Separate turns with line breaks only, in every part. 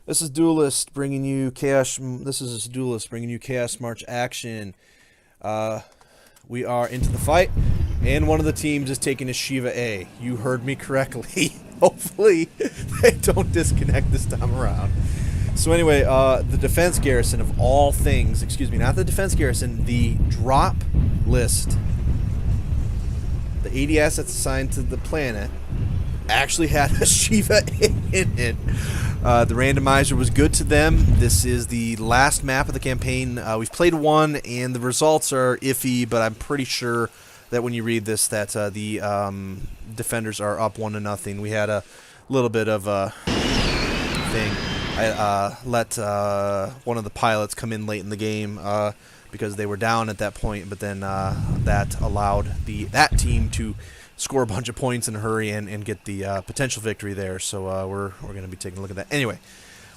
This is Duelist bringing you Chaos. This is Duelist bringing you Chaos March action. We are into the fight, and one of the teams is taking a Shiva A. You heard me correctly. Hopefully, they don't disconnect this time around. So anyway, the defense garrison of all things, excuse me, not the defense garrison, the drop list, the 80 assets assigned to the planet, actually had a Shiva in it. The randomizer was good to them. This is the last map of the campaign. We've played one, and the results are iffy, but I'm pretty sure that when you read this, that the defenders are up 1-0. We had a little bit of a thing. I let one of the pilots come in late in the game because they were down at that point, but then that allowed that team to score a bunch of points in a hurry and get the potential victory there. So we're going to be taking a look at that. Anyway,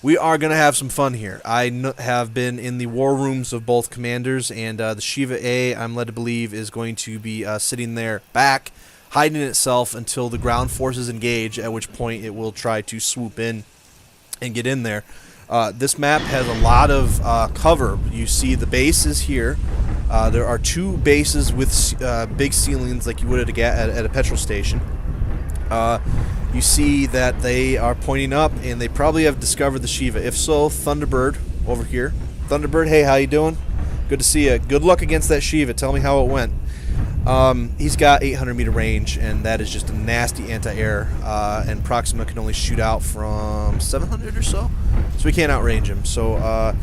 we are going to have some fun here. I have been in the war rooms of both commanders, and the Shiva A, I'm led to believe, is going to be sitting there back, hiding itself until the ground forces engage, at which point it will try to swoop in and get in there. This map has a lot of cover. You see the bases here. There are two bases with big ceilings like you would at a petrol station. You see that they are pointing up, and they probably have discovered the Shiva. If so, Thunderbird over here. Thunderbird, hey, how you doing? Good to see you. Good luck against that Shiva. Tell me how it went. He's got 800-meter range, and that is just a nasty anti-air. And Proxima can only shoot out from 700 or so, so we can't outrange him. So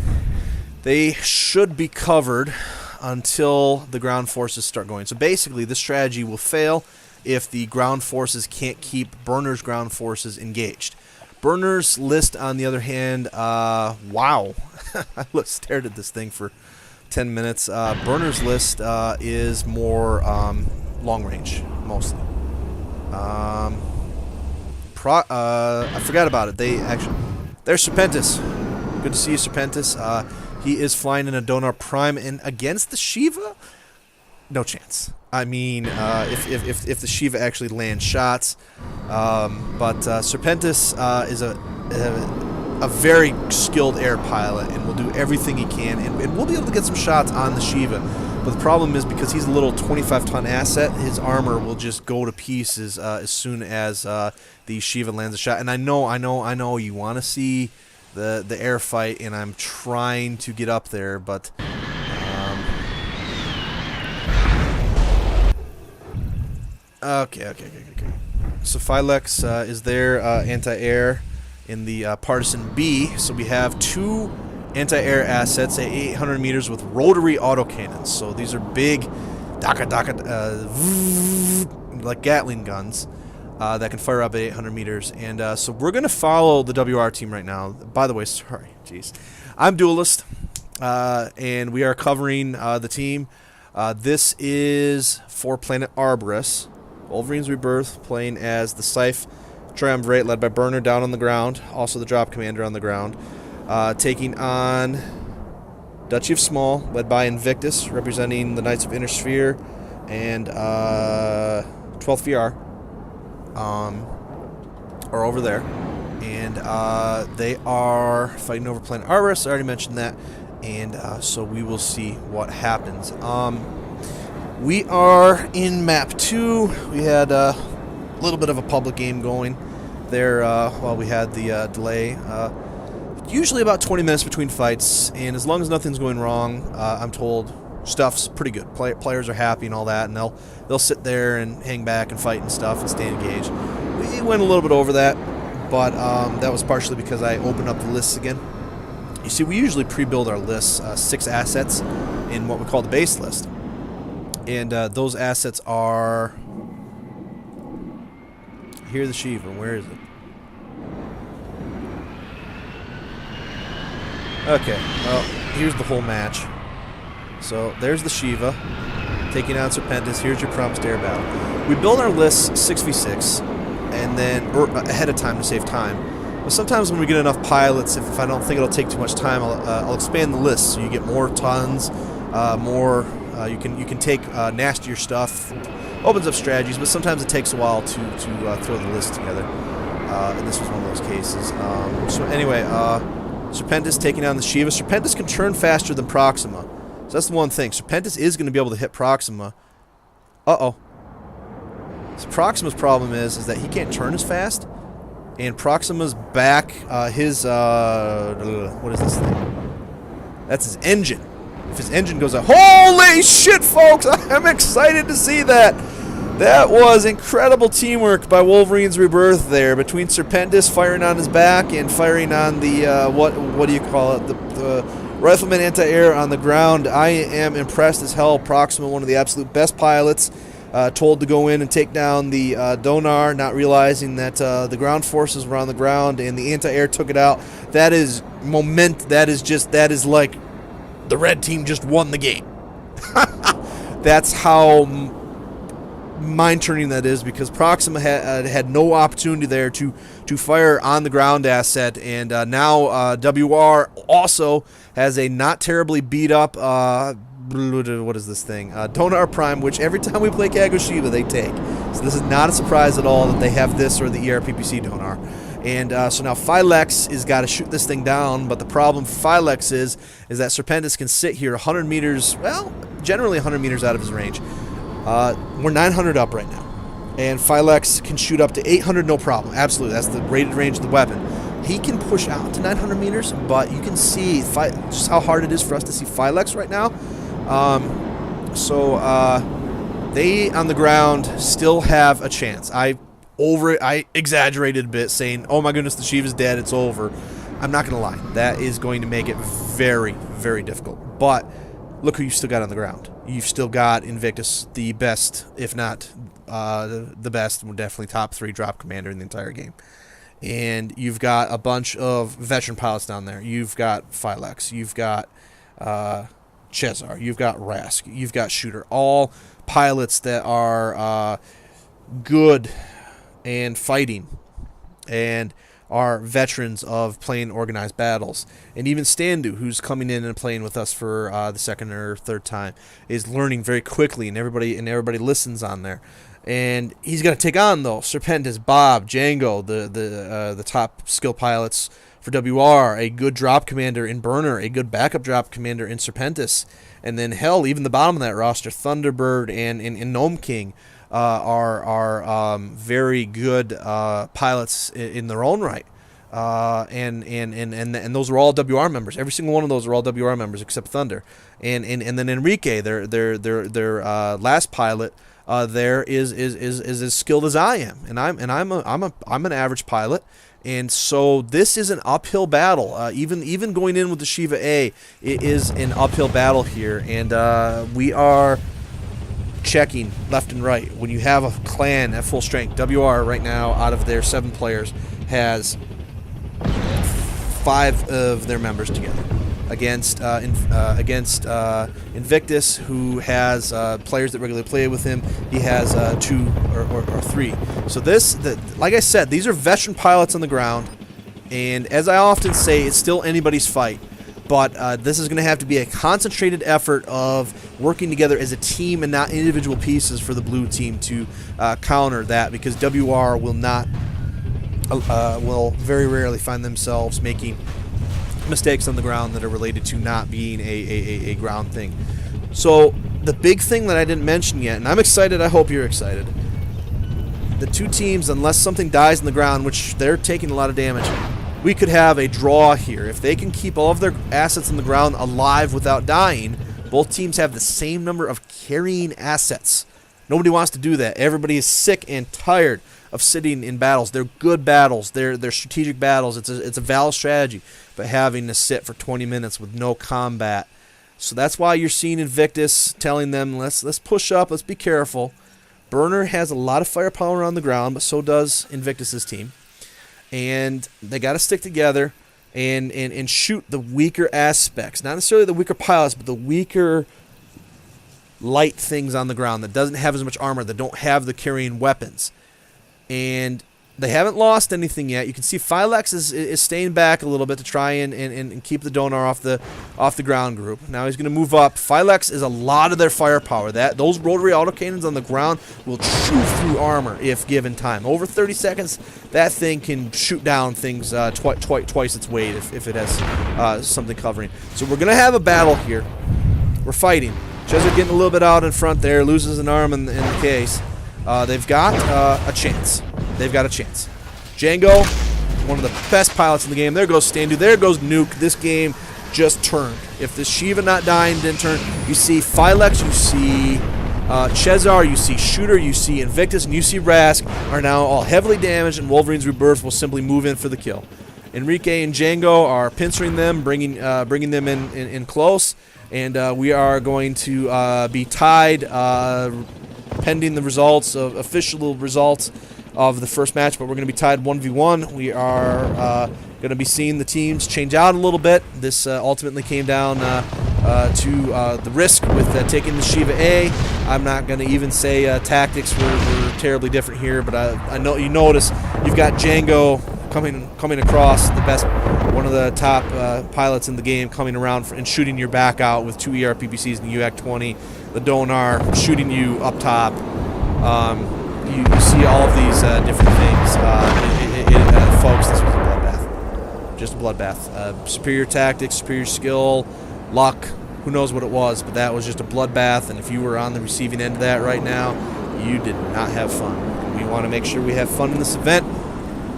they should be covered until the ground forces start going. So basically, this strategy will fail if the ground forces can't keep Burner's ground forces engaged. Burner's list, on the other hand, wow. I stared at this thing for 10 minutes. Burner's list is more long range, mostly. I forgot about it. There's Serpentis. Good to see you, Serpentis. He is flying in a Donar Prime, and against the Shiva, no chance. I mean, if the Shiva actually lands shots, but Serpentis is a very skilled air pilot, and will do everything he can, and we'll be able to get some shots on the Shiva. But the problem is, because he's a little 25-ton asset, his armor will just go to pieces as soon as the Shiva lands a shot. And I know you want to see the air fight, and I'm trying to get up there, but okay. So Phylex is there, anti-air in the Partisan B. So we have two anti-air assets at 800 meters with rotary autocannons. So these are big, like Gatling guns. That can fire up at 800 meters. And so we're going to follow the WR team right now. By the way, sorry, jeez. I'm Duelist, and we are covering the team. This is for Planet Arboris. Wolverine's Rebirth, playing as the Saiph Triumvirate, led by Burner down on the ground. Also the drop commander on the ground. Taking on Duchy of Small, led by Invictus, representing the Knights of Inner Sphere, and 12th VR. Are over there, and they are fighting over Planet Arboris. I already mentioned that, and so we will see what happens. We are in map 2. We had a little bit of a public game going there while we had the delay. Usually about 20 minutes between fights, and as long as nothing's going wrong, I'm told stuff's pretty good. Players are happy and all that, and they'll sit there and hang back and fight and stuff and stay engaged. We went a little bit over that, but that was partially because I opened up the lists again. You see, we usually pre-build our lists, 6 assets in what we call the base list. And those assets are... Here's the Shiva. Where is it? Okay, well, here's the whole match. So there's the Shiva taking on Serpentis. Here's your promised air battle. We build our lists 6v6, and then ahead of time to save time. But sometimes when we get enough pilots, if I don't think it'll take too much time, I'll expand the list so you get more tons, more. You can take nastier stuff. Opens up strategies, but sometimes it takes a while to throw the list together. and this was one of those cases. So anyway, Serpentis taking on the Shiva. Serpentis can turn faster than Proxima. So that's the one thing. Serpentis is going to be able to hit Proxima. Uh-oh. So Proxima's problem is that he can't turn as fast. And Proxima's back, what is this thing? That's his engine. If his engine goes out, holy shit, folks! I'm excited to see that. That was incredible teamwork by Wolverine's Rebirth there, between Serpentis firing on his back and firing on the, what do you call it, the Rifleman anti-air on the ground. I am impressed as hell. Proxima, one of the absolute best pilots, told to go in and take down the Donar, not realizing that the ground forces were on the ground and the anti-air took it out. That is that is like the red team just won the game. That's how mind-turning that is, because Proxima had no opportunity there to fire on the ground asset, and now WR also has a not terribly beat up what is this thing? Donar Prime, which every time we play Kagoshima they take. So this is not a surprise at all that they have this or the ERPPC Donar. And so now Phylex has got to shoot this thing down, but the problem for Phylex is that Serpentis can sit here 100 meters, well, generally 100 meters out of his range. We're 900 up right now, and Phylex can shoot up to 800 no problem. Absolutely, that's the rated range of the weapon. He can push out to 900 meters, but you can see just how hard it is for us to see Phylex right now. They on the ground still have a chance. I exaggerated a bit, saying, "Oh my goodness, the Shiva's dead. It's over." I'm not gonna lie. That is going to make it very, very difficult. But look who you still got on the ground. You've still got Invictus, the best, if not the best, definitely top 3 drop commander in the entire game. And you've got a bunch of veteran pilots down there. You've got Phylex. You've got Chezar. You've got Rask. You've got Shooter. All pilots that are good and fighting and are veterans of playing organized battles. And even Standu, who's coming in and playing with us for the second or third time, is learning very quickly, and everybody listens on there. And he's going to take on, though, Serpentis, Bob, Django, the top skill pilots for WR, a good drop commander in Burner, a good backup drop commander in Serpentis, and then hell, even the bottom of that roster, Thunderbird and Gnome King are very good pilots in their own right. And those are all WR members. Every single one of those are all WR members except Thunder. And then Enrique, their last pilot, there is as skilled as I am, and I'm an average pilot. And so this is an uphill battle. Even going in with the Shiva A, it is an uphill battle here, and we are checking left and right. When you have a clan at full strength, WR right now, out of their 7 players, has 5 of their members together against Invictus, who has players that regularly play with him. He has 2 or 3. So like I said, these are veteran pilots on the ground, and as I often say, it's still anybody's fight. But this is going to have to be a concentrated effort of working together as a team and not individual pieces for the blue team to counter that, because WR will very rarely find themselves making mistakes on the ground that are related to not being a ground thing. So the big thing that I didn't mention yet, and I'm excited, I hope you're excited, the 2 teams, unless something dies on the ground, which they're taking a lot of damage, we could have a draw here. If they can keep all of their assets on the ground alive without dying, both teams have the same number of carrying assets. Nobody wants to do that. Everybody is sick and tired of sitting in battles. They're good battles. They're strategic battles. It's a valid strategy, but having to sit for 20 minutes with no combat. So that's why you're seeing Invictus telling them, let's push up, let's be careful. Burner has a lot of firepower on the ground, but so does Invictus's team. And they got to stick together and shoot the weaker aspects. Not necessarily the weaker pilots, but the weaker light things on the ground that doesn't have as much armor, that don't have the carrying weapons. And They haven't lost anything yet. You can see Phylex is staying back a little bit to try and keep the Donar off the ground group. Now he's going to move up. Phylex is a lot of their firepower. Those rotary autocannons on the ground will chew through armor if given time. Over 30 seconds, that thing can shoot down things twice its weight if it has something covering. So we're going to have a battle here. We're fighting. Chezzer getting a little bit out in front there, loses an arm in the case. They've got a chance. They've got a chance. Django, one of the best pilots in the game. There goes Standu. There goes Nuke. This game just turned. If the Shiva not dying didn't turn, you see Phylex, you see Chezar, you see Shooter, you see Invictus, and you see Rask are now all heavily damaged, and Wolverine's Rebirth will simply move in for the kill. Enrique and Django are pincering them, bringing them in close, and we are going to be tied pending the results of official results of the first match, but we're going to be tied 1v1. We are going to be seeing the teams change out a little bit. This ultimately came down to the risk with taking the Shiva A. I'm not going to even say tactics were terribly different here, but I know you notice you've got Django coming across, the best, one of the top pilots in the game, coming around and shooting your back out with 2 ERPPCs and UAC 20. The Donar shooting you up top. You see all of these different things. Folks, this was a bloodbath. Just a bloodbath. Superior tactics, superior skill, luck, who knows what it was, but that was just a bloodbath, and if you were on the receiving end of that right now, you did not have fun. We want to make sure we have fun in this event.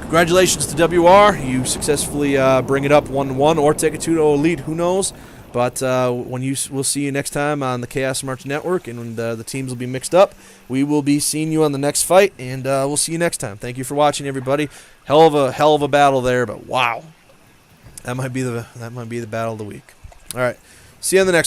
Congratulations to WR. You successfully bring it up 1-1 or take it 2-0 lead, who knows? But we'll see you next time on the Chaos March Network, and when the teams will be mixed up, we will be seeing you on the next fight, and we'll see you next time. Thank you for watching, everybody. Hell of a battle there, but wow, that might be the battle of the week. All right, see you on the next one.